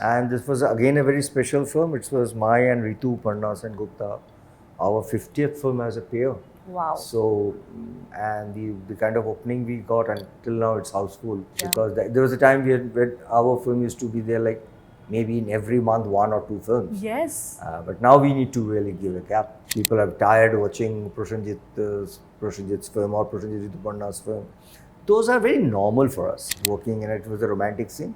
And this was again a very special film. It was my and Rituparna Sengupta, our 50th film as a pair. Wow. So, and the kind of opening we got, and till now it's houseful. Yeah. Because there was a time when our film used to be there like maybe in every month 1 or 2 films. Yes. But now we need to really give a gap. People are tired watching Prosenjit's film or Prosenjit Rituparna's film. Those are very normal for us. Working in it was a romantic scene.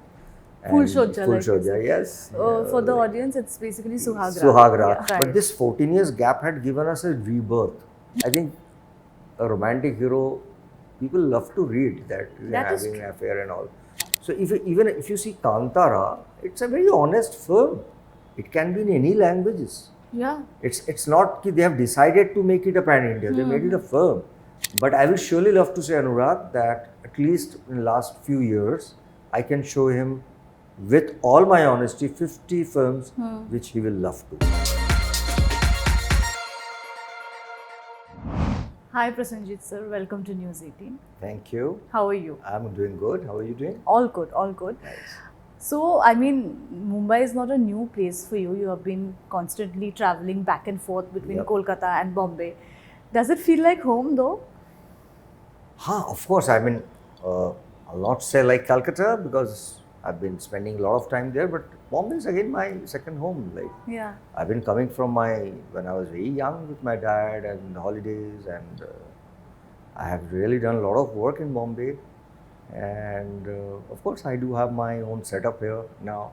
Full Showsha, Full like you Showsha, said. yes. For the audience, it's basically Suhagra. Suhagra. Yeah. But this 14 years gap had given us a rebirth. I think a romantic hero, people love to read that they're having an affair and all. So even if you see Kantara, it's a very honest film. It can be in any languages. Yeah. It's not that they have decided to make it a pan-India. They made it a film. But I will surely love to say, Anurag, that at least in the last few years, I can show him, with all my honesty, 50 films which he will love to. Hi Prosenjit sir, welcome to News 18. Thank you. How are you? I'm doing good. How are you doing? All good, all good. Nice. So, I mean, Mumbai is not a new place for you. You have been constantly traveling back and forth between Kolkata and Bombay. Does it feel like home though? Of course. I mean, I'll not say like Calcutta because I've been spending a lot of time there, but Bombay is again my second home. Like, yeah, I've been coming from when I was very young with my dad and holidays, and I have really done a lot of work in Bombay. And of course, I do have my own setup here now.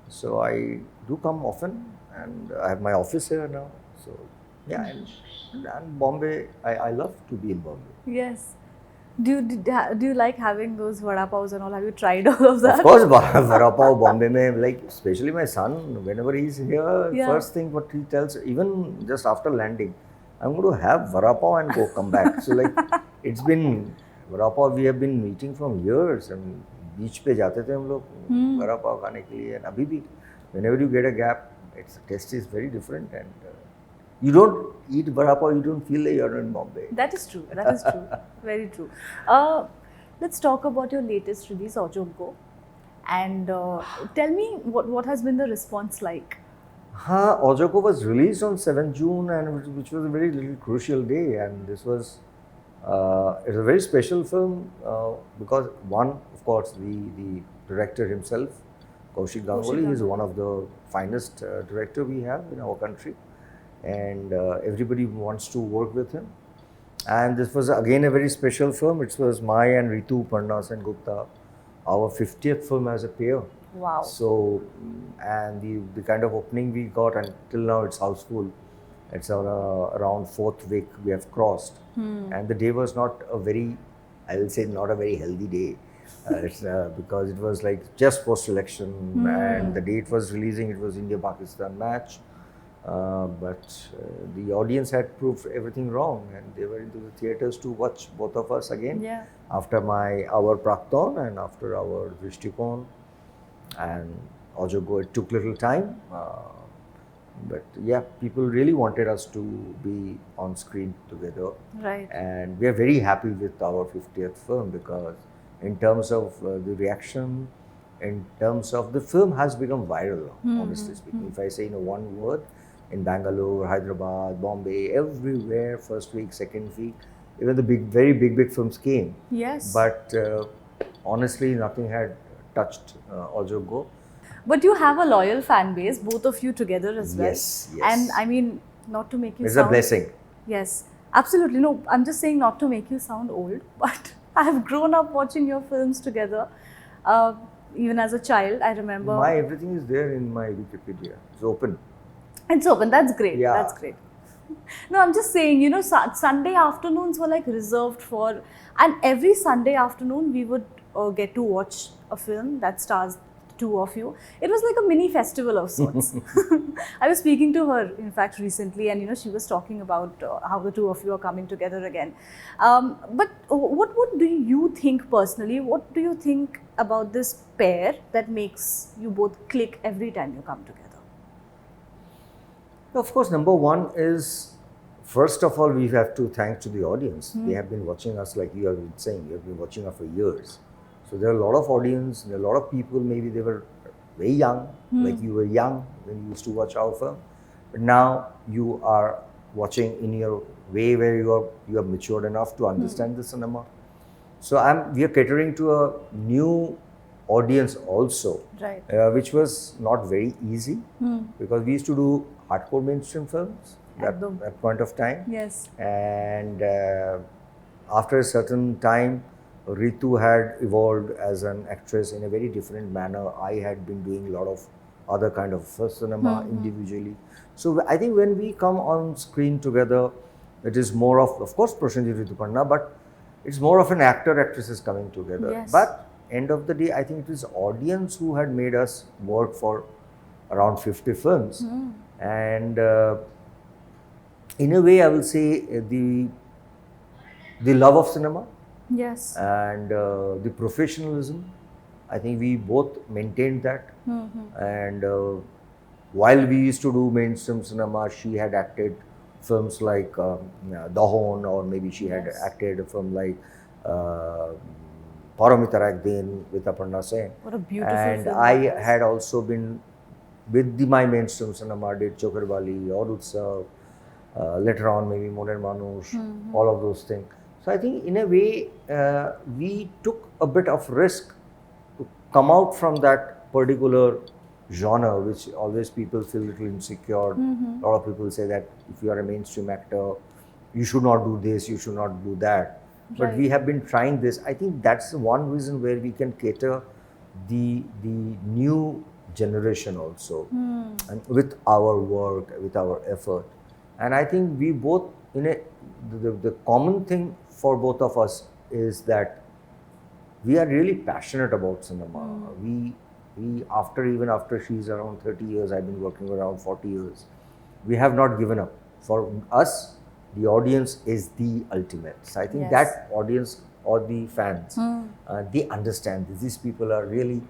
So I do come often, and I have my office here now. So yeah, and Bombay, I love to be in Bombay. Yes. Do you like having those vada paos and all? Have you tried all of that? Of course, vada pav Bombay mein, like especially my son, whenever he's here, first thing what he tells, even just after landing, I'm going to have vada pav and come back. So like, it's been vada pav, we have been meeting from years, and beach pe jate the hum log vada pav khane ke liye, and abhi bhi, whenever you get a gap, its taste is very different, and you don't eat vada pav, you don't feel like you're in Bombay. That is true. That is true. Very true. Let's talk about your latest release, Ajogyo, and tell me what has been the response like. Ajogyo was released on 7th June, and which was a very little crucial day, and this was it's a very special film because one, of course, the director himself, Kaushik Ganguly, is one of the finest director we have in our country, and everybody wants to work with him. And this was again a very special film. It was my and Rituparna Sengupta, our 50th film as a pair. Wow. So, and the kind of opening we got, and till now it's houseful. It's around 4th week we have crossed. And the day was not a very, I will say, not a very healthy day. It's because it was like just post-election, and the day it was releasing, it was India-Pakistan match. But the audience had proved everything wrong, and they were into the theatres to watch both of us again. Yeah. After our Prakton and after our Drishtikon and Ajogyo, it took little time. But yeah, people really wanted us to be on screen together. Right. And we are very happy with our 50th film because in terms of the reaction, in terms of the film has become viral, honestly speaking. If I say in one word, in Bangalore, Hyderabad, Bombay, everywhere, first week, second week, even the very big films came. Yes. But honestly, nothing had touched Ajogyo. But you have a loyal fan base, both of you together as well. Yes, yes. And I mean, not to make you It's sound... a blessing. Yes, absolutely. No, I'm just saying not to make you sound old, but I have grown up watching your films together. Even as a child, I remember... My everything is there in my Wikipedia. It's open. It's open. That's great. Yeah. That's great. No, I'm just saying, you know, Sunday afternoons were like reserved for... And every Sunday afternoon, we would get to watch a film that stars two of you. It was like a mini festival of sorts. I was speaking to her, in fact, recently, and you know, she was talking about how the two of you are coming together again. But what do you think personally? What do you think about this pair that makes you both click every time you come together? Of course, number one is, first of all, we have to thank to the audience. They have been watching us, like you have been saying, you have been watching us for years. So there are a lot of audience, there are a lot of people, maybe they were very young, like you were young when you used to watch our film. But now you are watching in your way where you are matured enough to understand the cinema. So we are catering to a new audience also, Right. which was not very easy because we used to do hardcore mainstream films at that point of time. Yes. And after a certain time, Ritu had evolved as an actress in a very different manner. I had been doing a lot of other kind of cinema individually. So I think when we come on screen together, it is more of course, Prosenjit Rituparna, but it's more of an actor-actresses coming together. Yes. But end of the day, I think it is audience who had made us work for around 50 films. And in a way, I will say the love of cinema. Yes. And the professionalism, I think we both maintained that. And while we used to do mainstream cinema, she had acted films like Dahon, or maybe she had acted a film like Paramitarak with Aparna Sen. What a beautiful and film I that was. had also been with my mainstream cinema, did Chokarbali or Utsav, later on maybe Modern Manush, all of those things. So I think in a way, we took a bit of risk to come out from that particular genre, which always people feel a little insecure. A lot of people say that if you are a mainstream actor, you should not do this, you should not do that. But Right. we have been trying this. I think that's one reason where we can cater the new generation also, and with our work, with our effort. And I think we both, the common thing for both of us is that we are really passionate about cinema. We even after she's around 30 years, I've been working around 40 years. We have not given up. For us, the audience is the ultimate. So I think that audience or the fans, they understand this. These people are really,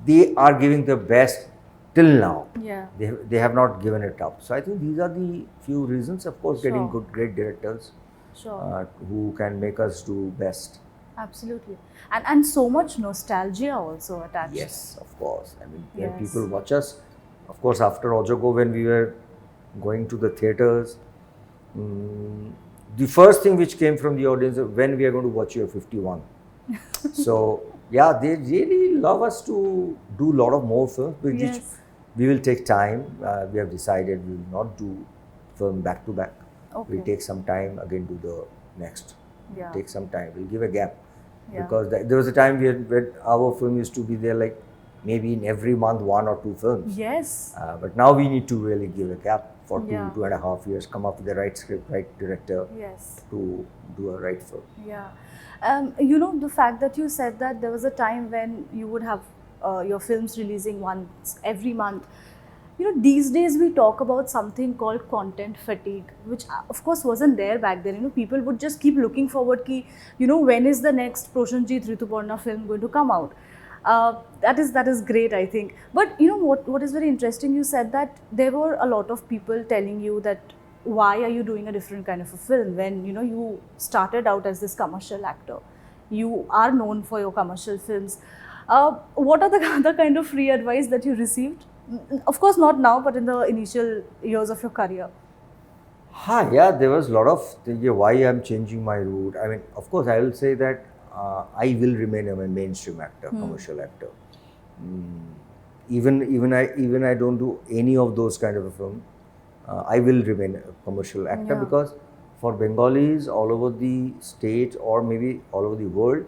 they are giving the best till now. Yeah. They have not given it up. So I think these are the few reasons. Of course, getting great directors who can make us do best. Absolutely. And so much nostalgia also attached. Yes, of course. I mean, when people watch us, of course, after Ajogyo, when we were going to the theatres, the first thing which came from the audience is when we are going to watch your 51. So, yeah, they really love us to do a lot of more films, which we will take time. We have decided we will not do film back to back. Okay. We'll take some time, again do the next. Yeah. Take some time. We'll give a gap. Because there was a time where our film used to be there like maybe in every month 1 or 2 films. Yes. But now we need to really give a gap for 2.5 years, come up with the right script, right director to do a right film. Yeah. You know, the fact that you said that there was a time when you would have your films releasing once every month. You know, these days we talk about something called content fatigue, which of course wasn't there back then. You know, people would just keep looking forward ki, you know, when is the next Prosenjit Rituparna film going to come out? That is great, I think. But you know what is very interesting, you said that there were a lot of people telling you that why are you doing a different kind of a film when, you know, you started out as this commercial actor. You are known for your commercial films. What are the other kind of free advice that you received? Of course, not now, but in the initial years of your career. Yeah, there was a lot of why I'm changing my route. I mean, of course, I will say that I will remain a mainstream actor, commercial actor. Even I don't do any of those kind of a film. I will remain a commercial actor because for Bengalis all over the state or maybe all over the world,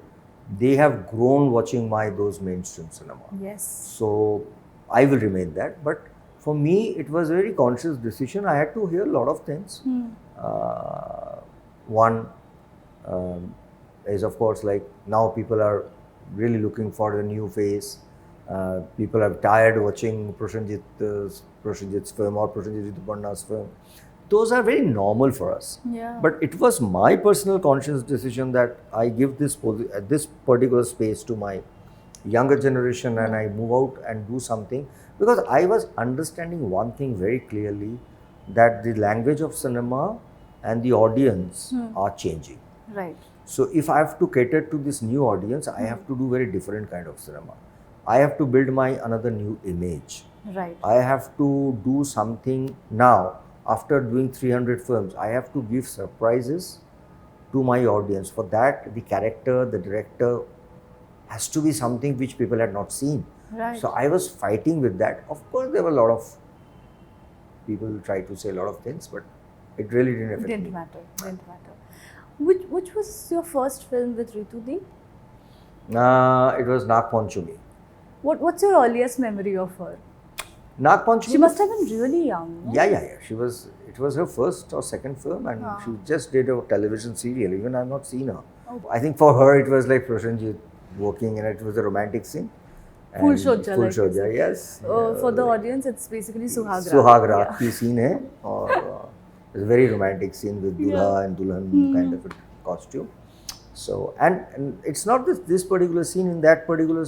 they have grown watching those mainstream cinema. Yes. So I will remain that. But for me, it was a very conscious decision. I had to hear a lot of things. One is, of course, like now people are really looking for the new face. People are tired watching Prosenjit's film or Prosenjit Rituparna's film. Those are very normal for us. Yeah. But it was my personal conscious decision that I give this particular space to my younger generation and I move out and do something, because I was understanding one thing very clearly, that the language of cinema and the audience are changing. Right. So if I have to cater to this new audience, I have to do very different kind of cinema. I have to build my another new image. Right. I have to do something now. After doing 300 films, I have to give surprises to my audience. For that, the character, the director has to be something which people had not seen. Right. So I was fighting with that. Of course, there were a lot of people who tried to say a lot of things, but it really didn't affect me. Didn't matter. Which was your first film with Ritu Di? It was Nag Panchami. What's your earliest memory of her? Nag Panchami. She must have been really young. No? Yeah. It was her first or second film, and she just did a television serial. Even I've not seen her. Oh. I think for her it was like Prosenjit working, and it was a romantic scene. Full Showsha. Full Showsha, yes. For the audience, it's basically Suhag Raat. Suhag Raat ki scene hai, or it's a very romantic scene with Dulha and Dulhan kind of a costume. So, and it's not this particular scene. In that particular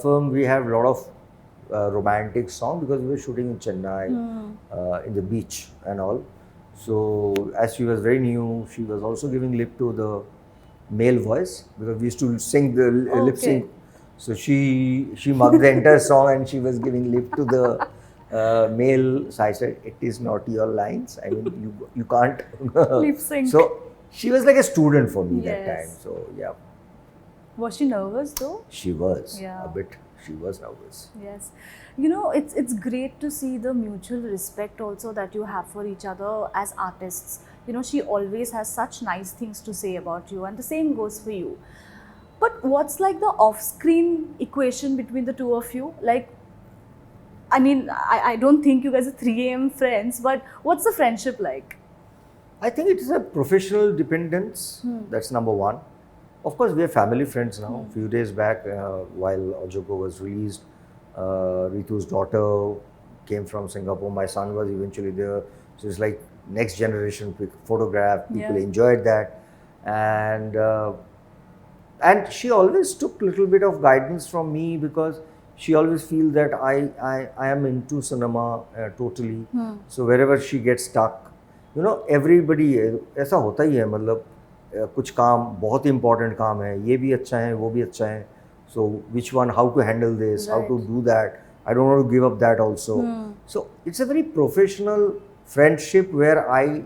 film, we have a lot of romantic song because we were shooting in Chennai, in the beach and all. So, as she was very new, she was also giving lip to the male voice because we used to sing the lip sync. So she mugged the entire song and she was giving lip to the male. So I said, "It is not your lines. I mean, you can't lip sync." So she was like a student for me that time. So yeah. Was she nervous though? She was a bit. She was nervous. Yes. You know, it's great to see the mutual respect also that you have for each other as artists. You know, she always has such nice things to say about you, and the same goes for you. But what's like the off-screen equation between the two of you? Like, I mean, I don't think you guys are 3 a.m. friends, but what's the friendship like? I think it is a professional dependence. That's number one. Of course, we are family friends now. A few days back, while Ajogyo was released, Ritu's daughter came from Singapore. My son was eventually there. So it's like next generation photograph. People enjoyed that. And she always took a little bit of guidance from me because she always feels that I am into cinema totally. So wherever she gets stuck, you know, everybody ऐसा होता ही है, मतलब कुछ काम बहुत important काम है, ये भी अच्छा है, वो भी अच्छा है. So which one, how to handle this, how to do that. I don't want to give up that also. So it's a very professional friendship where I'll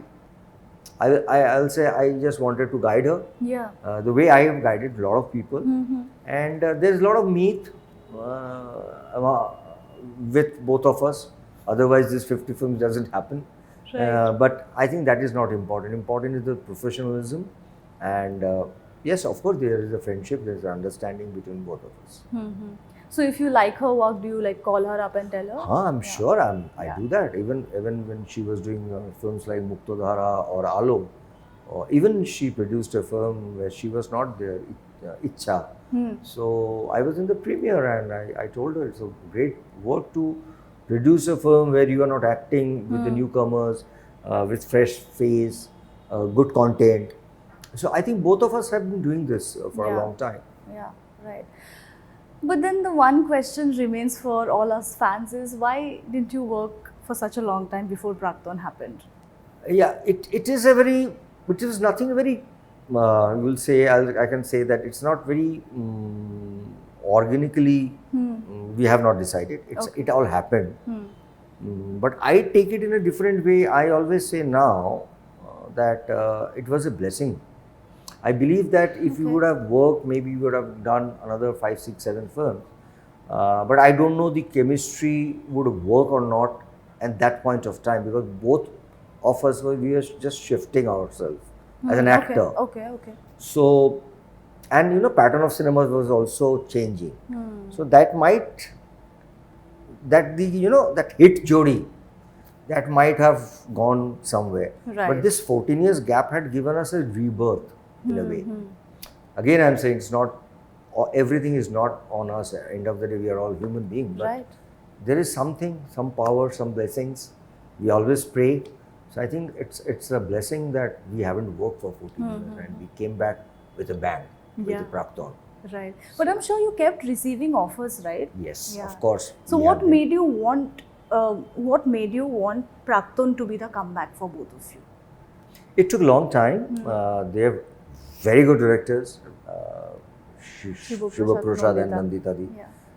say I just wanted to guide her. Yeah. The way I have guided a lot of people. And there's a lot of meat with both of us. Otherwise, this 50 films doesn't happen. Right. But I think that is not important. Important is the professionalism. And yes, of course, there is a friendship, there is an understanding between both of us. So if you like her work, do you like call her up and tell her? I'm sure I do that. Even when she was doing films like Muktadhara or Alo, or even she produced a film where she was not there, Ichha. So I was in the premiere and I told her it's a great work to produce a film where you are not acting with the newcomers, with fresh face, good content. So I think both of us have been doing this for a long time. Yeah, right. But then the one question remains for all us fans is, why didn't you work for such a long time before Prakton happened? Yeah, it is nothing very, we'll say, I can say that it's not very organically, we have not decided. It all happened. But I take it in a different way. I always say now that it was a blessing. I believe that if you would have worked, maybe you would have done another 5, 6, 7 films. But I don't know the chemistry would work or not at that point of time, because both of us we were just shifting ourselves as an actor. Okay. So, and you know, pattern of cinema was also changing. So that hit Jodi, that might have gone somewhere. Right. But this 14 years gap had given us a rebirth in a way. Again, I'm saying it's not, everything is not on us. At the end of the day, we are all human beings. But there is something, some power, some blessings. We always pray. So I think it's a blessing that we haven't worked for 14 years and we came back with a bang, with the Prakton. Right. But I'm sure you kept receiving offers, right? Yes, of course. So what made you want Prakton to be the comeback for both of you? It took a long time. They have very good directors, Shiva Prasad and Nandita Di.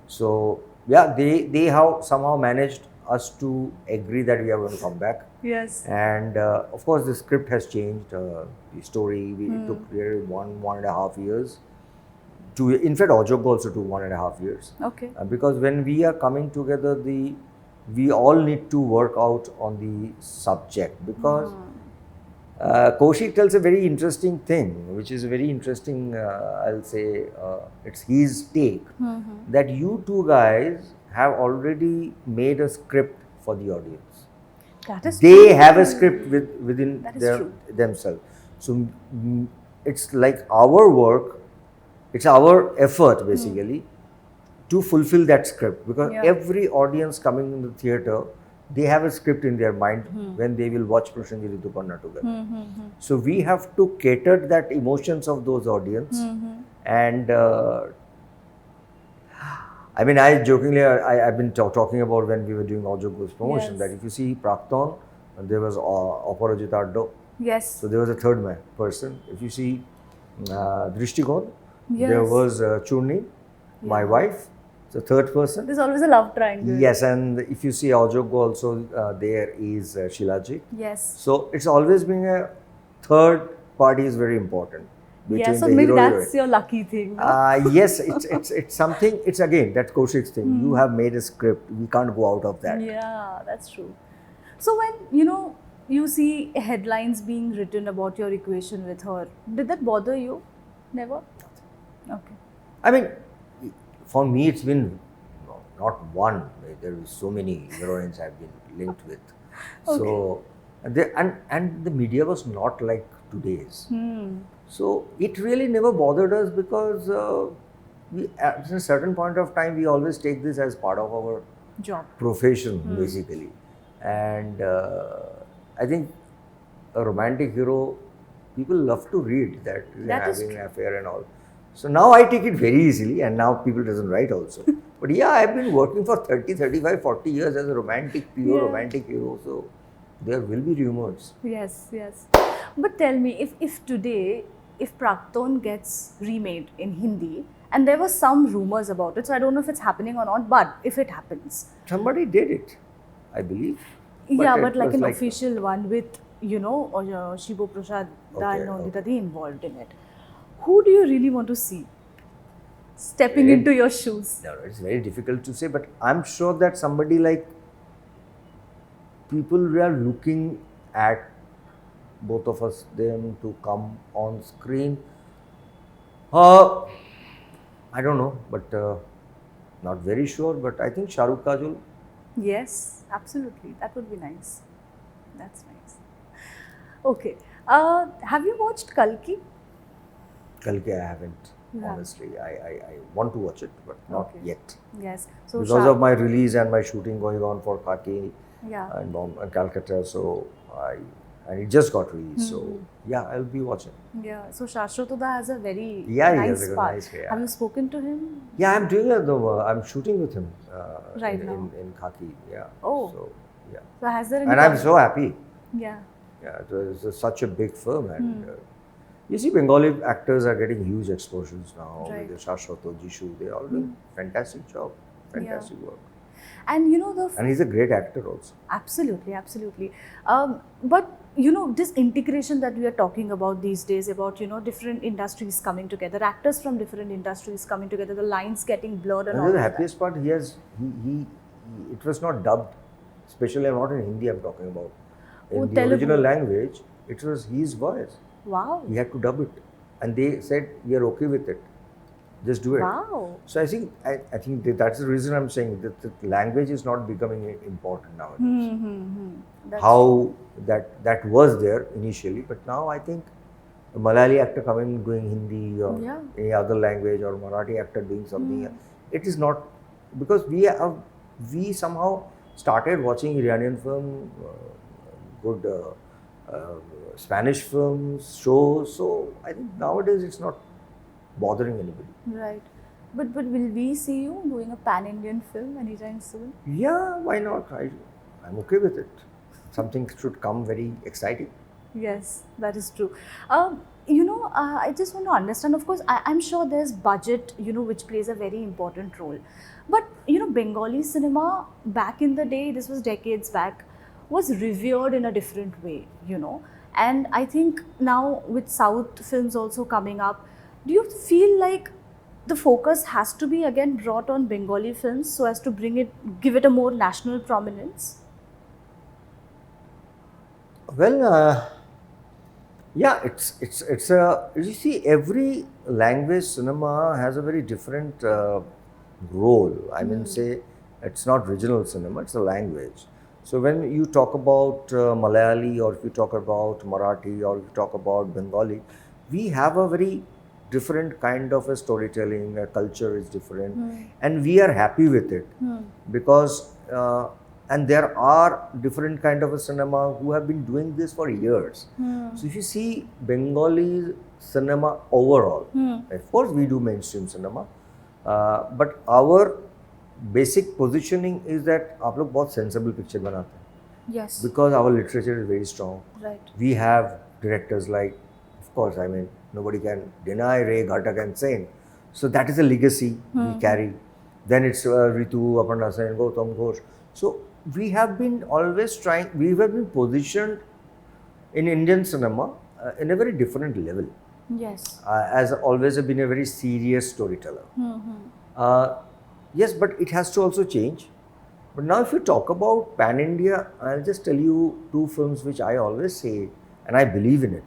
So yeah, they have somehow managed us to agree that we are going to come back. Yes. And of course, the script has changed. The story it took really 1.5 years. In fact, Ajogyo also took 1.5 years. Okay. Because when we are coming together, we all need to work out on the subject, because Kaushik tells a very interesting thing, which is a very interesting, I'll say, it's his take, that you two guys have already made a script for the audience. That is They true. have a script within That is true. themselves. So it's like our work, it's our effort basically to fulfill that script, because Yeah. every audience coming in the theatre, they have a script in their mind when they will watch Prosenjit Rituparna together. So we have to cater that emotions of those audience. And I mean, I jokingly, I've been talking about when we were doing Ajogyo's promotion, Yes. that if you see Prakton, there was Aparajit Addo. Yes. So there was a third person. If you see Drishtikon, Yes. there was Churni, my wife, the third person. There's always a love triangle. Yes, and if you see Ajogyo also, there is Shilaji. Yes. So it's always been a third party is very important. Yeah, so the maybe hero that's heroine. your lucky thing. No? Yes, it's something. It's again that Kaushik's thing. You have made a script. We can't go out of that. Yeah, that's true. So when you see headlines being written about your equation with her, did that bother you? Never. Okay. I mean, for me, it's been not one. There is so many heroines I've been linked with. So, and the media was not like today's. So it really never bothered us, because we at a certain point of time we always take this as part of our Job. profession basically. And I think a romantic hero, people love to read that That is having an affair and all. So now I take it very easily, and now people doesn't write also. But yeah, I've been working for 30, 35, 40 years as a romantic, pure romantic hero. So there will be rumors. Yes, yes. But tell me, if today, if Prakton gets remade in Hindi, and there were some rumors about it, so I don't know if it's happening or not, but if it happens. Somebody did it, I believe. Yeah, it but like was an official one with, Shibo Prasad and Nandita Dey involved in it. Who do you really want to see stepping into your shoes? No, it's very difficult to say, but I'm sure that somebody like people we are looking at, both of us, them to come on screen. I don't know, but not very sure. But I think Shah Rukh Kajol. Yes, absolutely. That would be nice. That's nice. Okay. Have you watched Kalki? Kalki, I haven't. Honestly, I want to watch it, but not yet. Yes. So because of my release and my shooting going on for Kalki and Calcutta, so and it just got released. So yeah, I'll be watching. Yeah. So Shashwatuda has a very he nice has a part. nice way. Have you spoken to him? Yeah, I'm doing it. I'm shooting with him right now in Khaki. Yeah. Oh. So yeah. So has there any? And I'm so happy. Yeah. Yeah, it was such a big film, and you see, Bengali actors are getting huge exposures now. Right. With the Shashwat, Jishu, they all do fantastic job, fantastic work. And and he's a great actor also. Absolutely, absolutely. But this integration that we are talking about these days, about different industries coming together, actors from different industries coming together, the lines getting blurred and all. The happiest part, he it was not dubbed, especially not in Hindi. I'm talking about. In the Telugu. original language, it was his voice. Wow. He had to dub it, and they said we are okay with it. Just do it. Wow. So I think that's the reason I'm saying that the language is not becoming important nowadays. How that was there initially, but now I think a Malayali actor coming doing Hindi or any other language, or Marathi actor doing something, it is not, because we somehow started watching Iranian film, good Spanish films, shows. So I think nowadays it's not bothering anybody. Right. But will we see you doing a pan-Indian film anytime soon? Yeah, why not? I'm okay with it. Something should come very exciting. Yes, that is true. I just want to understand. Of course, I'm sure there's budget, which plays a very important role. But Bengali cinema back in the day, this was decades back, was revered in a different way. And I think now with South films also coming up, do you feel like the focus has to be again brought on Bengali films so as to give it a more national prominence? Well, yeah, it's a, you see, every language cinema has a very different role. I mean, say it's not regional cinema; it's a language. So when you talk about Malayali, or if you talk about Marathi, or if you talk about Bengali, we have a very different kind of a storytelling. A culture is different, and we are happy with it because. And there are different kind of a cinema who have been doing this for years. So if you see Bengali cinema overall, of course we do mainstream cinema, but our basic positioning is that आप लोग बहुत sensible picture बनाते हैं. Yes. Because our literature is very strong. Right. We have directors like, of course, I mean, nobody can deny Ray, Ghatak and Sen. So that is a legacy we carry. Then it's Rituparna Sengupta, Ghosh. So we have been always trying, we have been positioned in Indian cinema in a very different level. Yes. As always been a very serious storyteller. Yes, but it has to also change. But now if you talk about pan-India, I'll just tell you two films which I always say, and I believe in it,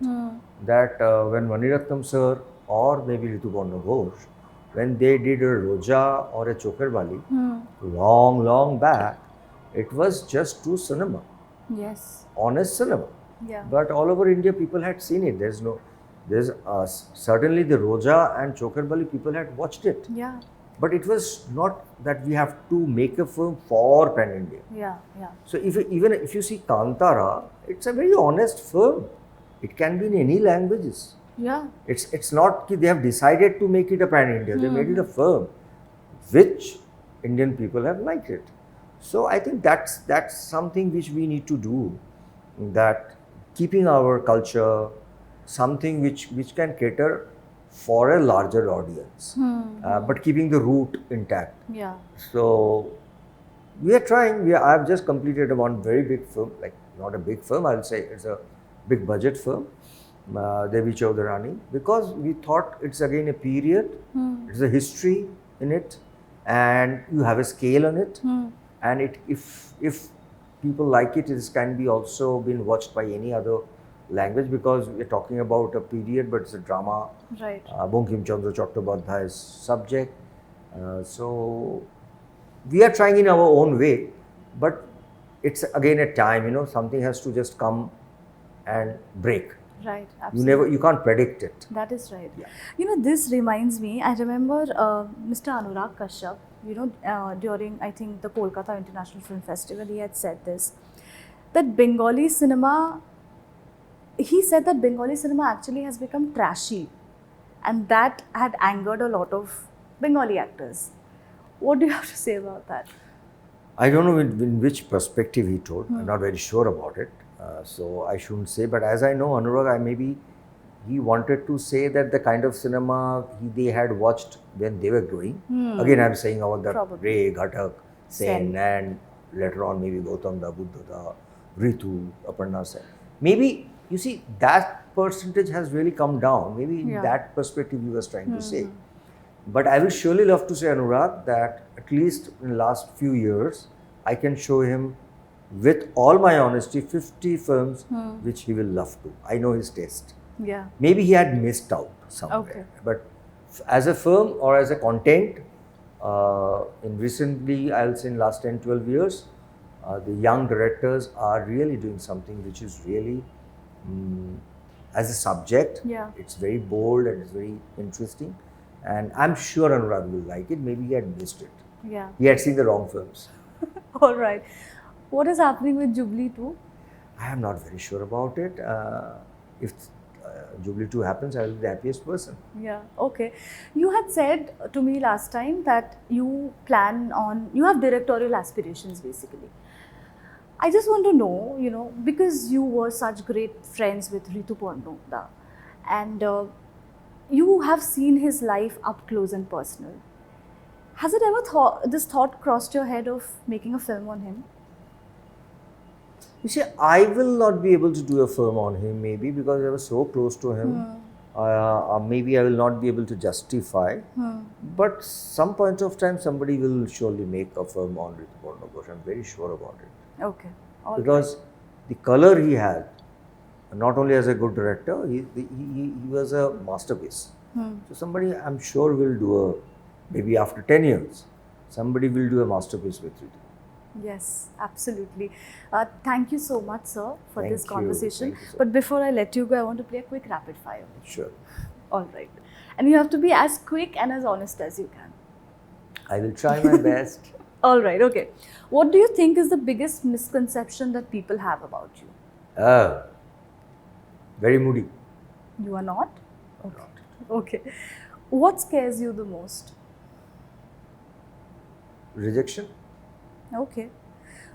that when Maniratnam sir or maybe Rituparna Ghosh, when they did a Roja or a Chokerbali, long back, it was just true cinema. Yes. Honest cinema. Yeah. But all over India, people had seen it. There's certainly the Roja and Chokerbali, people had watched it. Yeah. But it was not that we have to make a film for Pan India. Yeah. So even if you see Kantara, it's a very honest film. It can be in any languages. Yeah. It's not that they have decided to make it a Pan India. They made it a film, which Indian people have liked it. So I think that's something which we need to do, that keeping our culture, something which can cater for a larger audience, but keeping the root intact. Yeah. So we are trying. I've just completed one very big film, like not a big film, I'll say it's a big budget film, Devi Chowdhury, because we thought it's again a period, it's a history in it, and you have a scale on it. And if people like it, it can be also been watched by any other language, because we're talking about a period, but it's a drama. Right. Bankim Chandra Chattopadhyay's subject. So we are trying in our own way, but it's again a time, something has to just come and break. Right, absolutely. You can't predict it. That is right. Yeah. This reminds me, I remember Mr. Anurag Kashyap, during, I think, the Kolkata International Film Festival, he had said this, that Bengali cinema, he said that Bengali cinema actually has become trashy, and that had angered a lot of Bengali actors. What do you have to say about that? I don't know in which perspective he told. I'm not very sure about it. So I shouldn't say, but as I know Anurag, maybe he wanted to say that the kind of cinema they had watched when they were growing. Again, I'm saying about the Ray, Ghatak, Sen, and later on maybe Gautam Da, Buddha Da, Ritu, Aparna Sen. Maybe, you see, that percentage has really come down. Maybe in that perspective he was trying to say. But I will surely love to say, Anurag, that at least in the last few years, I can show him, with all my honesty, 50 films which he will love to. I know his taste. Yeah. Maybe he had missed out somewhere. Okay. But as a film or as a content, in recently, I'll say in last 10, 12 years, the young directors are really doing something which is really, as a subject, it's very bold and it's very interesting. And I'm sure Anurag will like it. Maybe he had missed it. Yeah. He had seen the wrong films. All right. What is happening with Jubilee 2? I am not very sure about it. If Jubilee 2 happens, I will be the happiest person. Yeah, okay. You had said to me last time that you have directorial aspirations basically. I just want to know, because you were such great friends with Rituparna, and you have seen his life up close and personal. Has it ever this thought crossed your head of making a film on him? You see, I will not be able to do a film on him, maybe because I was so close to him. Maybe I will not be able to justify. But some point of time, somebody will surely make a film on Rituparna Ghosh. I'm very sure about it. Okay. All Because the color he had, not only as a good director, he was a masterpiece. So somebody, I'm sure, will do a, maybe after 10 years, somebody will do a masterpiece with Ritu. Yes, absolutely. Thank you so much, sir, for Thank this you. conversation. Thank you, sir. But before I let you go, I want to play a quick rapid fire. Sure. All right. And you have to be as quick and as honest as you can. I will try my best. All right, okay. What do you think is the biggest misconception that people have about you? Very moody. You are not? Okay. Okay. What scares you the most? Rejection. Okay.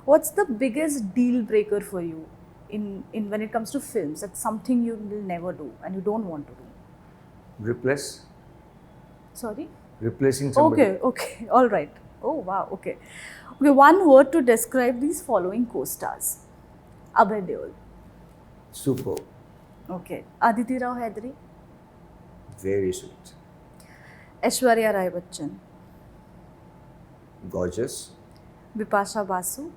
What's the biggest deal breaker for you in when it comes to films? That's something you will never do and you don't want to do. Replace. Sorry? Replacing somebody. Okay. All right. Oh, wow. Okay. Okay, one word to describe these following co-stars. Abhay Deol. Super. Okay. Aditi Rao Hedri. Very sweet. Aishwarya Rai Bachchan. Gorgeous. Bipasha Basu.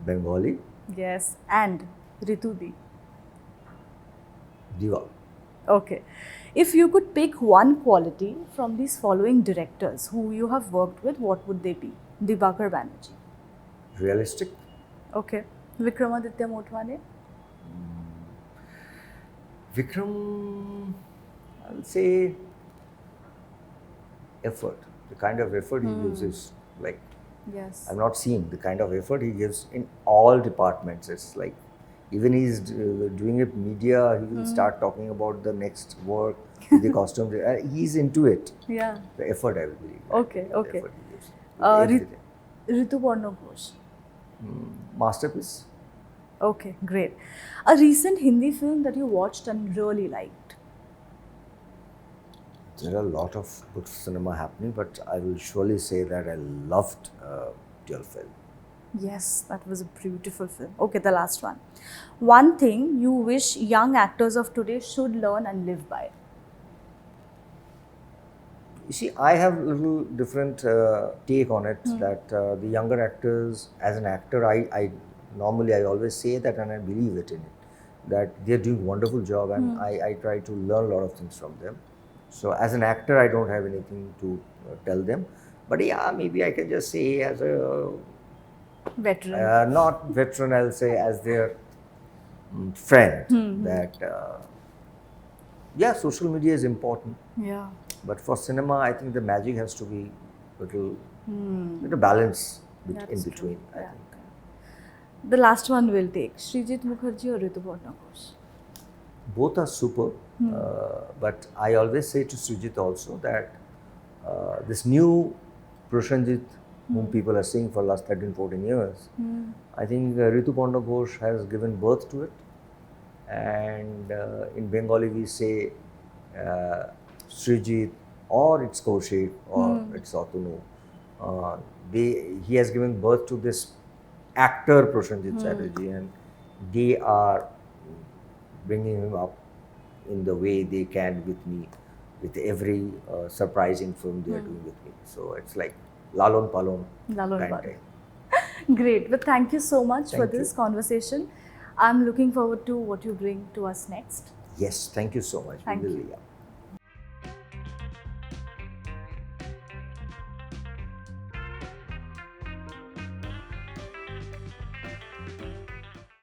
Bengali. Yes. And Ritu Di. Diva. Okay. If you could pick one quality from these following directors who you have worked with, what would they be? Dibakar Banerjee. Realistic. Okay. Vikramaditya Motwane. Vikram, I will say effort. The kind of effort he gives is like, Yes. I've not seen the kind of effort he gives in all departments. It's like, even he's doing it media, he will start talking about the next work, the costume. He's into it. Yeah. The effort, I will believe. Okay, The okay. effort he gives. Everything. Rituparna Ghosh. Masterpiece. Okay, great. A recent Hindi film that you watched and really liked. There are a lot of good cinema happening, but I will surely say that I loved your film. Yes, that was a beautiful film. Okay, the last one. One thing you wish young actors of today should learn and live by. You see, I have a little different take on it, that the younger actors, as an actor, I normally I always say that and I believe it in it, that they're doing a wonderful job and I try to learn a lot of things from them. So as an actor, I don't have anything to tell them. But yeah, maybe I can just say as a Veteran. not veteran, I'll say as their friend, that yeah, social media is important, Yeah. but for cinema, I think the magic has to be little balance That in is between. true. I Yeah. think. The last one will take Srijit Mukherjee or Rituparna Ghosh. Both are super, but I always say to Srijit also that this new Prosenjit, whom people are seeing for last 13, 14 years, I think Rituparna Ghosh has given birth to it. And in Bengali we say Srijit or it's Kaushik or it's Atunu. He has given birth to this actor Prosenjit Chatterjee, and they are bringing him up in the way they can with me, with every surprising film they are doing with me. So it's like Lalon Palon Lalon kind Palon. of. Great. But thank you so much for Thank this you. conversation. I'm looking forward to what you bring to us next. Yes, thank you so much. Thank We will, you. yeah.